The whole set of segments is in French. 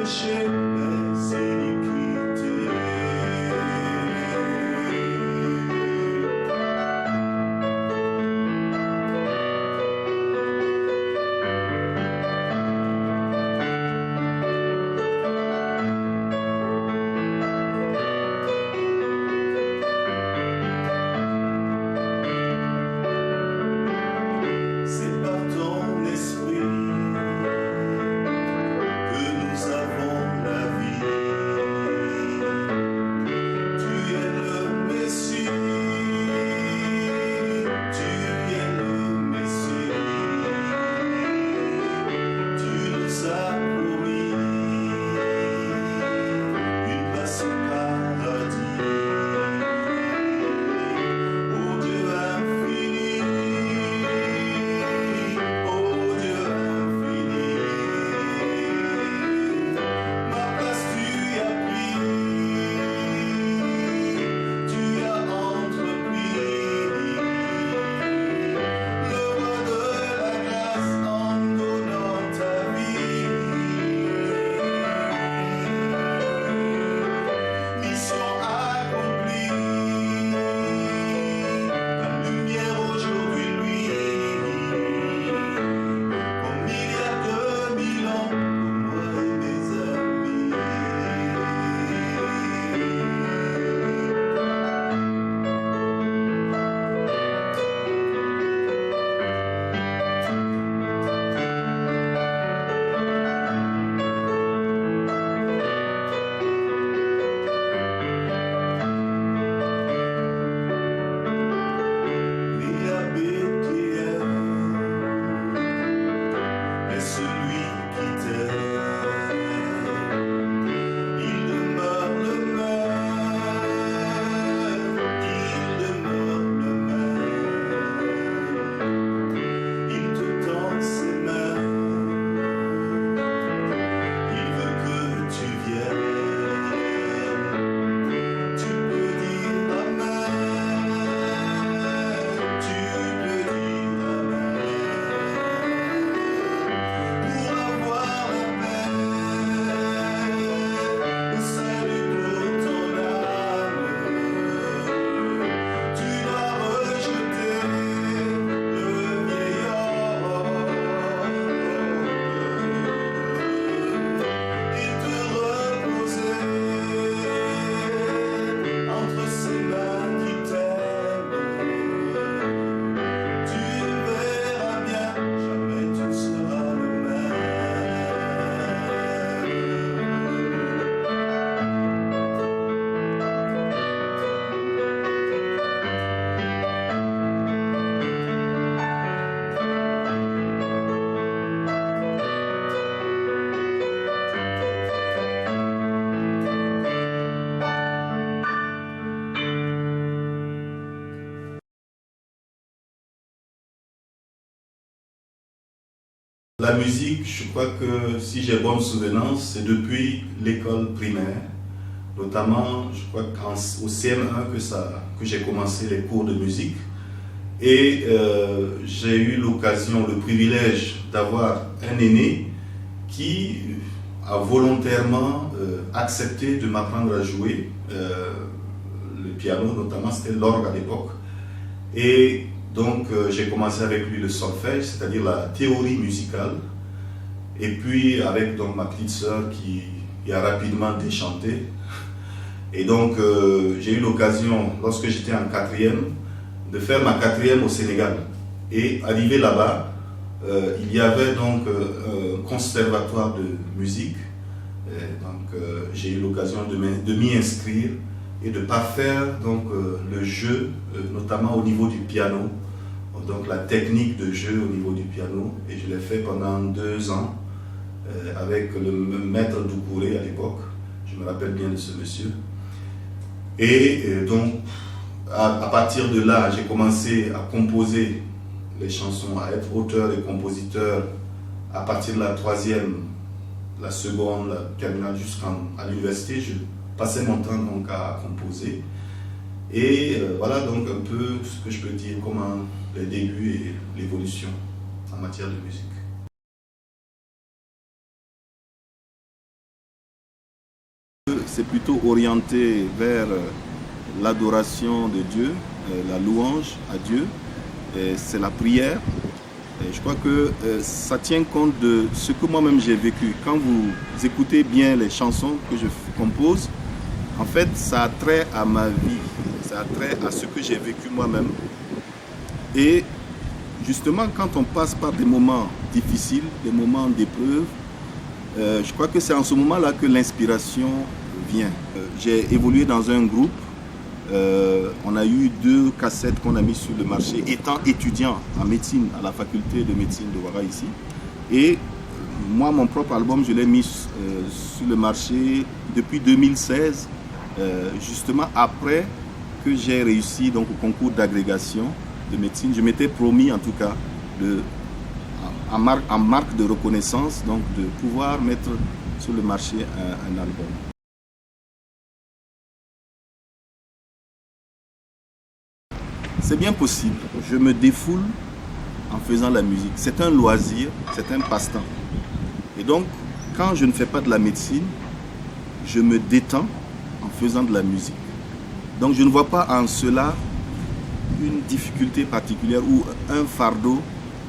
péchés, mes iniquités. C'est par ton esprit que nous avons la vie. Tu es le Messie, tu es le Messie. Tu nous as promis une place au paradis. Ô Dieu infini, ô Dieu infini, ma place tu as pris, tu as entrepris, le roi de la grâce en donnant ta vie. Mission accomplie, ta lumière aujourd'hui luit, comme il y a 2000 ans pour moi et mes amis. Né à Bethléem, est celui qui t'aime. Il demeure le même, il demeure le même. Il te tend ses mains, il veut que tu viennes. Tu peux dire Amen, tu peux dire Amen, pour avoir la paix, le salut pour ton âme. Tu dois rejeter le vieillard et te reposer entre ces mains qui t'aiment. Tu verras bien, jamais tu ne seras le même. La musique, je crois que si j'ai bonne souvenance, c'est depuis l'école primaire, notamment, je crois qu'au CM1 que j'ai commencé les cours de musique. Et j'ai eu l'occasion, le privilège d'avoir un aîné qui a volontairement accepté de m'apprendre à jouer le piano, notamment c'était l'orgue à l'époque. Et donc j'ai commencé avec lui le solfège, c'est-à-dire la théorie musicale. Et puis avec donc ma petite sœur qui a rapidement déchanté. Et donc j'ai eu l'occasion, lorsque j'étais en quatrième, de faire ma quatrième au Sénégal. Et arrivé là-bas, il y avait donc un conservatoire de musique. Donc j'ai eu l'occasion de m'y inscrire et de parfaire donc le jeu, notamment au niveau du piano, donc la technique de jeu au niveau du piano. Et je l'ai fait pendant 2 ans avec le maître Doucouré à l'époque. Je me rappelle bien de ce monsieur. Et donc à partir de là, j'ai commencé à composer les chansons, à être auteur et compositeur à partir de la troisième, la seconde, la terminale jusqu'à l'université. Je passais mon temps donc à composer. Et voilà donc un peu ce que je peux dire comme les débuts et l'évolution en matière de musique. c'est plutôt orienté vers l'adoration de Dieu, la louange à Dieu, c'est la prière. Et je crois que ça tient compte de ce que moi-même j'ai vécu. Quand vous écoutez bien les chansons que je compose, en fait, ça a trait à ma vie, ça a trait à ce que j'ai vécu moi-même. Et justement, quand on passe par des moments difficiles, des moments d'épreuve, je crois que c'est en ce moment-là que l'inspiration vient. J'ai évolué dans un groupe. On a eu 2 cassettes qu'on a mis sur le marché étant étudiant en médecine à la faculté de médecine de Ouara ici. Et moi, mon propre album, je l'ai mis sur le marché depuis 2016, justement après que j'ai réussi donc, au concours d'agrégation de médecine. Je m'étais promis en tout cas en marque de reconnaissance donc, de pouvoir mettre sur le marché un album. C'est bien possible. Je me défoule en faisant la musique. C'est un loisir, c'est un passe-temps. Et donc, quand je ne fais pas de la médecine, je me détends en faisant de la musique. Donc, je ne vois pas en cela une difficulté particulière ou un fardeau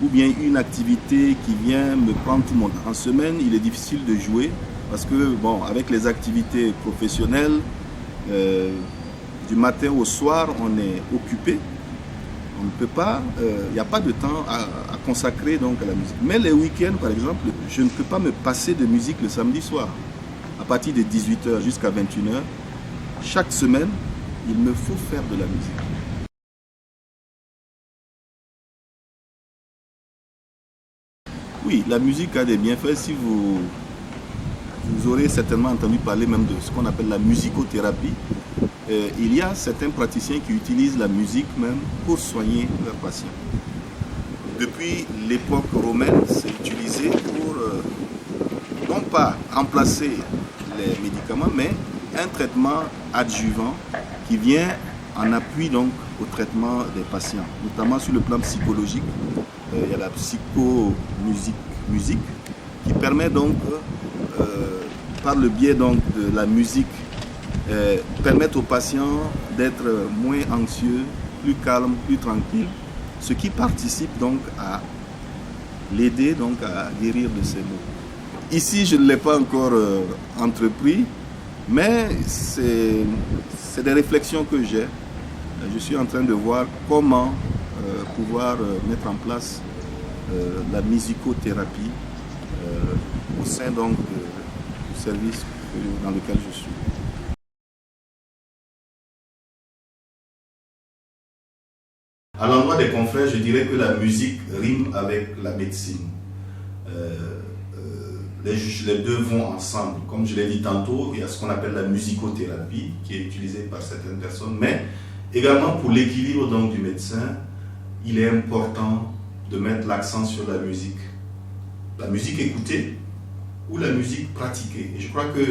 ou bien une activité qui vient me prendre tout le monde. En semaine, il est difficile de jouer parce que, bon, avec les activités professionnelles, du matin au soir, on est occupé. On ne peut pas, il n'y a pas de temps à consacrer donc à la musique. Mais les week-ends, par exemple, je ne peux pas me passer de musique le samedi soir. À partir de 18h jusqu'à 21h, chaque semaine, il me faut faire de la musique. Oui, la musique a des bienfaits. Si vous aurez certainement entendu parler même de ce qu'on appelle la musicothérapie. Il y a certains praticiens qui utilisent la musique même pour soigner leurs patients. Depuis l'époque romaine, c'est utilisé pour non pas remplacer les médicaments, mais un traitement adjuvant qui vient en appui donc au traitement des patients, notamment sur le plan psychologique. Il y a la psychomusique qui permet donc, par le biais donc de la musique, permettre aux patients d'être moins anxieux, plus calmes, plus tranquilles, ce qui participe donc à l'aider donc à guérir de ses maux. Ici, je ne l'ai pas encore entrepris, mais c'est des réflexions que j'ai. Je suis en train de voir comment pouvoir mettre en place la musicothérapie au sein donc du service dans lequel je suis. À l'endroit des confrères, je dirais que la musique rime avec la médecine. Les deux vont ensemble. Comme je l'ai dit tantôt, il y a ce qu'on appelle la musicothérapie qui est utilisée par certaines personnes, mais également pour l'équilibre donc du médecin, il est important de mettre l'accent sur la musique. La musique écoutée ou la musique pratiquée. Et je crois que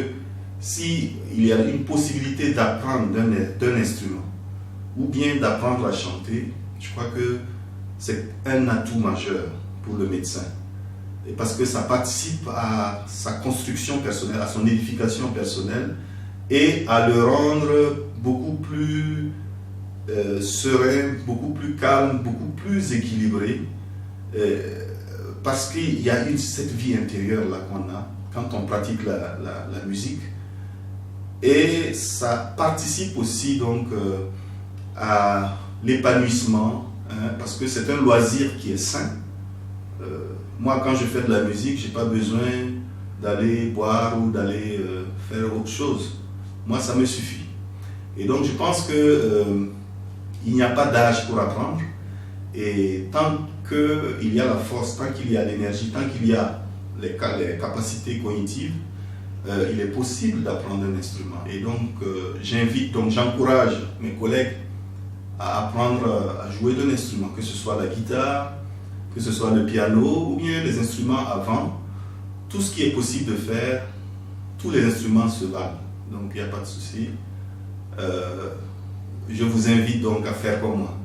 s'il y a une possibilité d'apprendre d'un instrument ou bien d'apprendre à chanter, je crois que c'est un atout majeur pour le médecin. Et parce que ça participe à sa construction personnelle, à son édification personnelle et à le rendre beaucoup plus serein, beaucoup plus calme, beaucoup plus équilibré. Parce qu'il y a cette vie intérieure là qu'on a quand on pratique la musique. Et ça participe aussi donc à l'épanouissement, hein, parce que c'est un loisir qui est sain. Moi, quand je fais de la musique, je n'ai pas besoin d'aller boire ou d'aller faire autre chose. Moi, ça me suffit. Et donc, je pense qu'il n'y a pas d'âge pour apprendre. Et tant qu'il y a la force, tant qu'il y a l'énergie, tant qu'il y a les capacités cognitives, il est possible d'apprendre un instrument. Et donc, j'encourage mes collègues à apprendre à jouer d'un instrument, que ce soit la guitare, que ce soit le piano ou bien les instruments avant. Tout ce qui est possible de faire, tous les instruments se valent. Donc, il n'y a pas de souci. Je vous invite donc à faire comme moi.